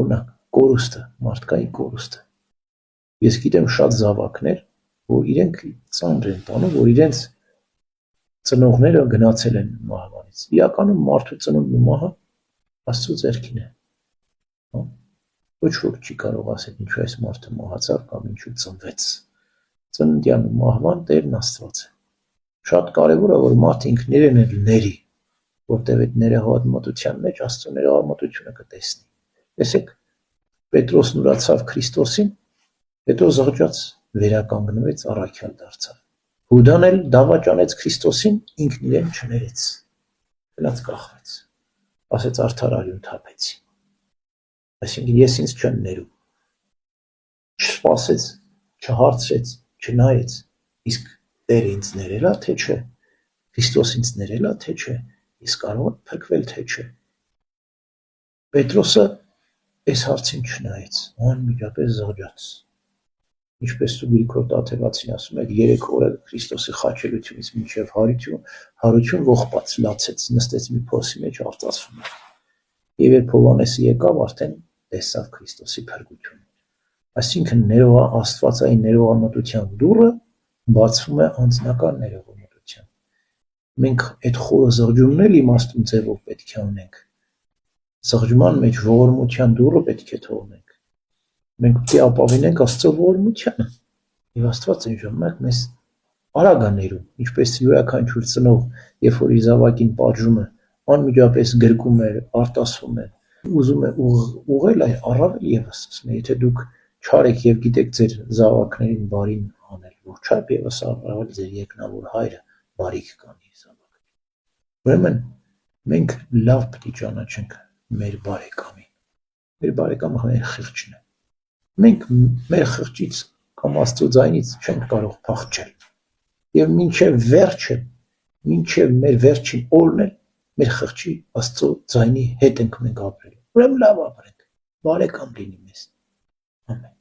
օրինակ կորուստը, մարդկային կորուստը։ Ես գիտեմ շատ զավակներ, որ իրենք ծանր են տանում, որ իրենց ծնողները գնացել են մահվանից։ Իրականում մարդու ծնունդն ու մահը Աստծո ձեռքին է։ Ոչ ոք չի կարող ասել ինչու այս մարդը մահացավ կամ ինչու ծնվեց։ Ծննդյան ու մահվան Տերն Աստված է։ Շատ կարևոր է, որ մարդը ինքն իրեն էլ ների, որտեղ այդ ներհավատության մեջ Աստծո ներհավատությունը կտեսնի։ Տեսեք, Պետրոսն ուրացավ Քրիստոսին, հետո զղջաց վերականգնվեց, առաքյալ դարձավ։ Հուդան էլ դավաճանեց Քրիստոսին, ինքն իրեն չներեց, գնաց կախվեց, ասեց արդարարյուն թափեցի։ Այսինքն ես ինձ չեմ ներում, չսպասեց, չհարցրեց, չնայեց, իսկ Տերը ինձ ներելա, թե չէ, Քրիստոս ինձ ներելա, թե չէ, ես կարող եմ փրկվել, թե չէ։ Պետրոսը այս հարցին չնայեց, անմիջապես զղջաց։ Ինչպես Գրիգոր Տաթևացին ասում է, 3 օրը Քրիստոսի խաչելությունից մինչև հարություն ողբաց լացեց, նստեց մի փոսի մեջ արծարծվում էր։ Եվ երբ Հովհաննեսը եկավ, արդեն տեսավ Քրիստոսի փրկությունը։ Այսինքն աստվածային ներողամտության դուռը բացվում է անձնական ներողամտության։ Մենք այդ խորը զղջումն էլ իմաստուն ձևով պետք է ունենք։ Զղջման մեջ ողորմության դուռը պետք է թողնենք։ Մենք պետք է ապավինենք Աստծո ողորմությանը։ Եվ Աստված այն ժամանակ մեզ արագ է ներում, ինչպես յուրաքանչյուր ծնող, երբ որ իր զավակին պատժում է, անմիջապես գրկում է, արտասվում է, ուզում է ուղղել, առավել եւս ասում է, եթե դուք չար եք եւ գիտեք ձեր զավակներին բարին անել, որչափ եւս առավել ձեր երկնավոր հայրը բարիք կանի զավակներին։ Ուրեմն մենք լավ պետք է ճանաչենք մեր բարեկամին։ Մեր բարեկամը մեր խիղճն է։ Մենք մեր խղճից կամ Աստծո ձայնից չենք կարող փախչել։ Եվ մինչև վերջը, մինչև մեր վերջին օրն էլ մեր խղճի Աստծո ձայնի հետ ենք մենք ապրելու։ Ուրեմն լավ ապրենք, բարեկամ լինի մեզ։ Ամեն։